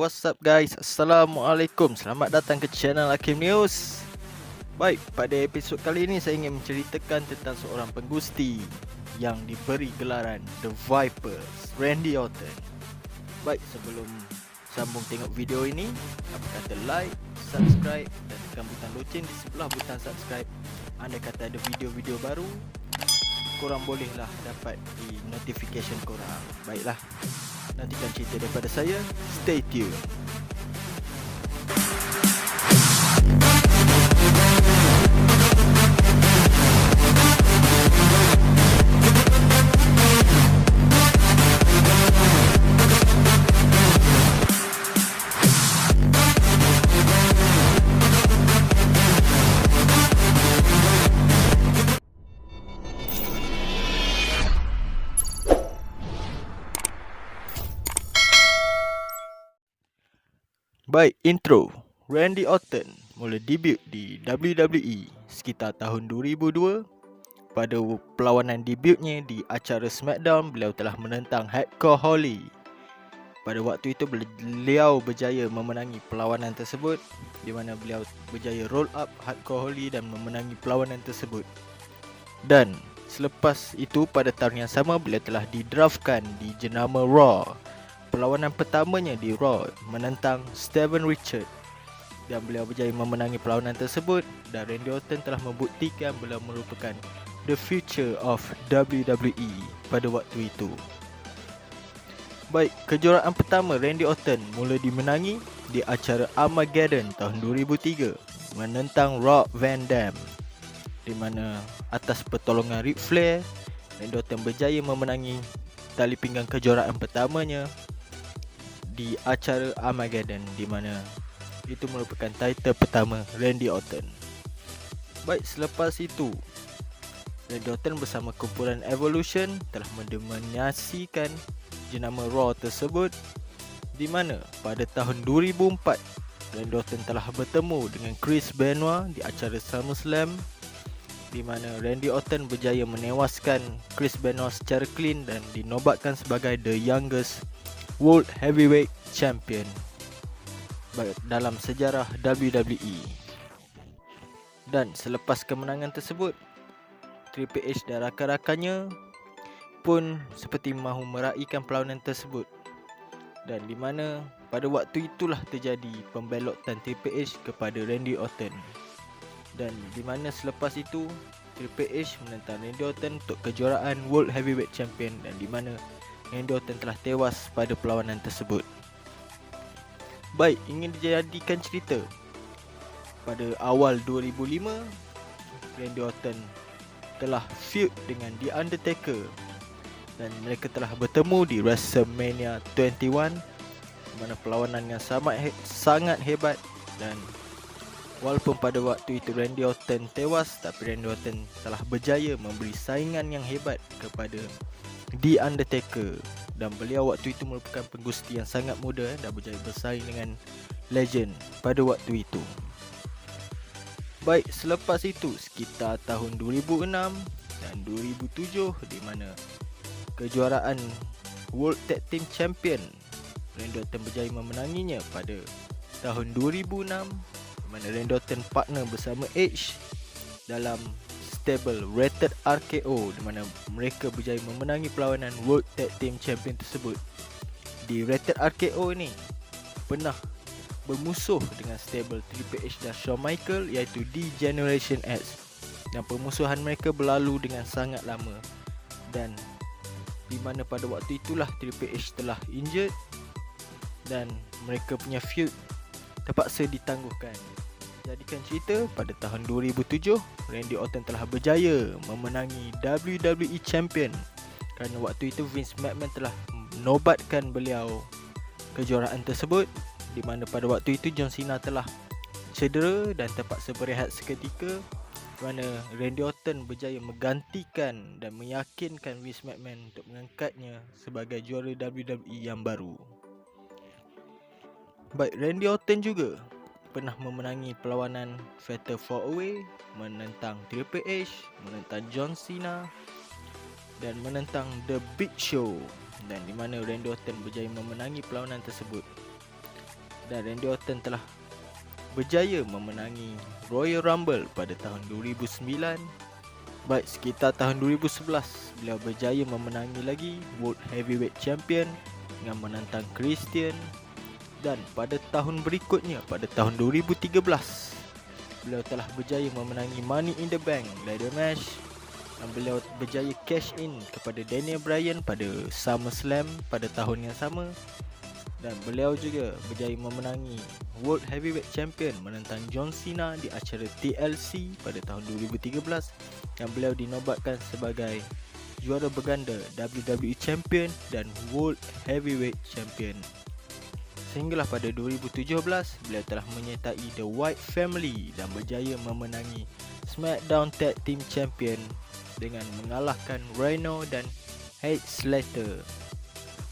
what's up guys? Assalamualaikum. Selamat datang ke channel Hakim News. Baik, pada episod kali ini saya ingin menceritakan tentang seorang penggusti yang diberi gelaran The Vipers, Randy Orton. Baik, sebelum sambung tengok video ini, apa kata like, subscribe dan tekan butang loceng di sebelah butang subscribe. Andai kata ada video-video baru, korang bolehlah dapat di notification korang. Baiklah, nantikan cerita daripada saya. Stay tuned. Baik, intro. Randy Orton mula debut di WWE sekitar tahun 2002. Pada perlawanan debutnya di acara SmackDown, beliau telah menentang Hardcore Holly. Pada waktu itu beliau berjaya memenangi perlawanan tersebut, di mana beliau berjaya roll up Hardcore Holly dan memenangi perlawanan tersebut. Dan selepas itu pada tahun yang sama beliau telah didraftkan di jenama Raw. Perlawanan pertamanya di Raw menentang Steven Richards dan beliau berjaya memenangi perlawanan tersebut, dan Randy Orton telah membuktikan beliau merupakan the future of WWE pada waktu itu. Baik, kejuaraan pertama Randy Orton mula dimenangi di acara Armageddon tahun 2003 menentang Rob Van Dam, di mana atas pertolongan Ric Flair, Randy Orton berjaya memenangi tali pinggang kejuaraan pertamanya di acara Armageddon, di mana itu merupakan title pertama Randy Orton. Baik, selepas itu Randy Orton bersama kumpulan Evolution telah mendominasikan jenama Raw tersebut, di mana pada tahun 2004 Randy Orton telah bertemu dengan Chris Benoit di acara SummerSlam, di mana Randy Orton berjaya menewaskan Chris Benoit secara clean dan dinobatkan sebagai the youngest World Heavyweight Champion dalam sejarah WWE. Dan selepas kemenangan tersebut, Triple H dan rakan-rakannya pun seperti mahu meraihkan perlawanan tersebut, dan di mana pada waktu itulah terjadi pembelotan Triple H kepada Randy Orton, dan di mana selepas itu Triple H menentang Randy Orton untuk kejuaraan World Heavyweight Champion, dan di mana Randy Orton telah tewas pada perlawanan tersebut. Baik, ingin dijadikan cerita, pada awal 2005 Randy Orton telah feud dengan The Undertaker, dan mereka telah bertemu di WrestleMania 21, di mana perlawanan yang sangat hebat. Dan walaupun pada waktu itu Randy Orton tewas, tapi Randy Orton telah berjaya memberi saingan yang hebat kepada The Undertaker, dan beliau waktu itu merupakan penggusti yang sangat muda dan berjaya bersaing dengan legend pada waktu itu. Baik, selepas itu sekitar tahun 2006 dan 2007, di mana kejuaraan World Tag Team Champion Randy Orton berjaya memenanginya pada tahun 2006, di mana Randy Orton partner bersama Edge dalam stable Rated RKO, di mana mereka berjaya memenangi perlawanan World Tag Team Champion tersebut. Di Rated RKO ini pernah bermusuh dengan stable Triple H dan Shawn Michaels, iaitu The Generation X, dan permusuhan mereka berlalu dengan sangat lama, dan di mana pada waktu itulah Triple H telah injured dan mereka punya feud terpaksa ditangguhkan. Jadikan cerita, pada tahun 2007 Randy Orton telah berjaya memenangi WWE Champion, kerana waktu itu Vince McMahon telah menobatkan beliau kejuaraan tersebut, di mana pada waktu itu John Cena telah cedera dan terpaksa berehat seketika, di mana Randy Orton berjaya menggantikan dan meyakinkan Vince McMahon untuk mengangkatnya sebagai juara WWE yang baru. Baik, Randy Orton juga pernah memenangi perlawanan Fatal 4-Way menentang Triple H, menentang John Cena dan menentang The Big Show, dan di mana Randy Orton berjaya memenangi perlawanan tersebut. Dan Randy Orton telah berjaya memenangi Royal Rumble pada tahun 2009. Baik, sekitar tahun 2011 beliau berjaya memenangi lagi World Heavyweight Champion dengan menantang Christian. Dan pada tahun berikutnya, pada tahun 2013, beliau telah berjaya memenangi Money in the Bank ladder match. Dan beliau berjaya cash in kepada Daniel Bryan pada SummerSlam pada tahun yang sama. Dan beliau juga berjaya memenangi World Heavyweight Champion menentang John Cena di acara TLC pada tahun 2013. Dan beliau dinobatkan sebagai juara berganda WWE Champion dan World Heavyweight Champion. Sehinggalah pada 2017, beliau telah menyertai The White Family dan berjaya memenangi SmackDown Tag Team Champion dengan mengalahkan Rhino dan Heath Slater.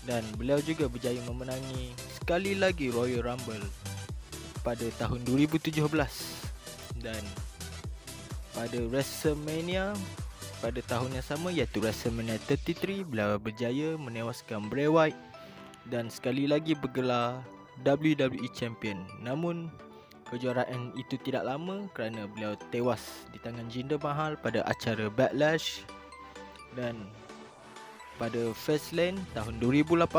Dan beliau juga berjaya memenangi sekali lagi Royal Rumble pada tahun 2017. Dan pada WrestleMania pada tahun yang sama, iaitu WrestleMania 33, beliau berjaya menewaskan Bray Wyatt dan sekali lagi bergelar WWE Champion. Namun kejuaraan itu tidak lama kerana beliau tewas di tangan Jinder Mahal pada acara Backlash. Dan pada Fastlane tahun 2018,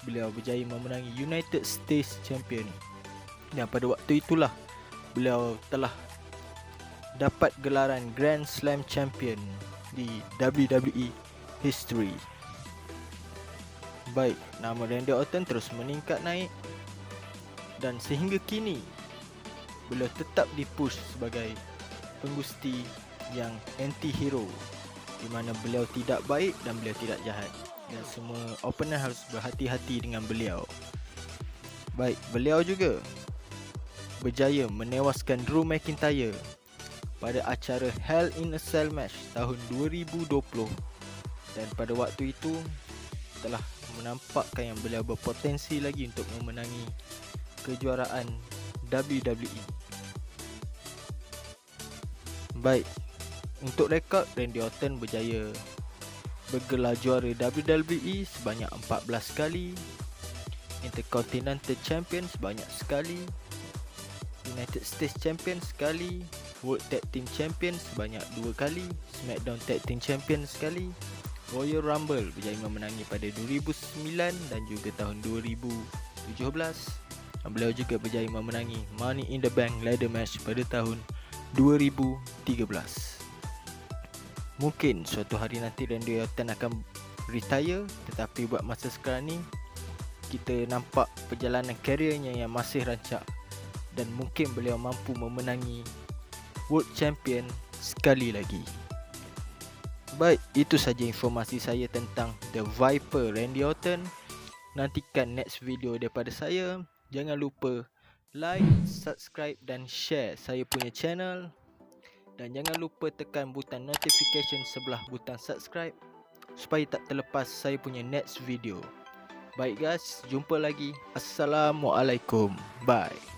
beliau berjaya memenangi United States Champion. Dan pada waktu itulah beliau telah dapat gelaran Grand Slam Champion di WWE History. Baik, nama Randy Orton terus meningkat naik dan sehingga kini beliau tetap dipush sebagai penggusti yang anti-hero, di mana beliau tidak baik dan beliau tidak jahat, dan semua opponent harus berhati-hati dengan beliau. Baik, beliau juga berjaya menewaskan Drew McIntyre pada acara Hell in a Cell match tahun 2020. Dan pada waktu itu telah menampakkan yang beliau berpotensi lagi untuk memenangi kejuaraan WWE. Baik, untuk rekod, Randy Orton berjaya bergelar juara WWE sebanyak 14 kali, Intercontinental Champion sebanyak sekali, United States Champion sekali, World Tag Team Champion sebanyak 2 kali, SmackDown Tag Team Champion sekali, Royal Rumble berjaya memenangi pada 2009 dan juga tahun 2017. Beliau juga berjaya memenangi Money in the Bank ladder match pada tahun 2013. Mungkin suatu hari nanti Randy Orton akan retire, tetapi buat masa sekarang ni kita nampak perjalanan kariernya yang masih rancak dan mungkin beliau mampu memenangi World Champion sekali lagi. Baik, itu saja informasi saya tentang The Viper Randy Orton. Nantikan next video daripada saya. Jangan lupa like, subscribe dan share saya punya channel. Dan jangan lupa tekan butang notification sebelah butang subscribe supaya tak terlepas saya punya next video. Baik guys, jumpa lagi. Assalamualaikum. Bye.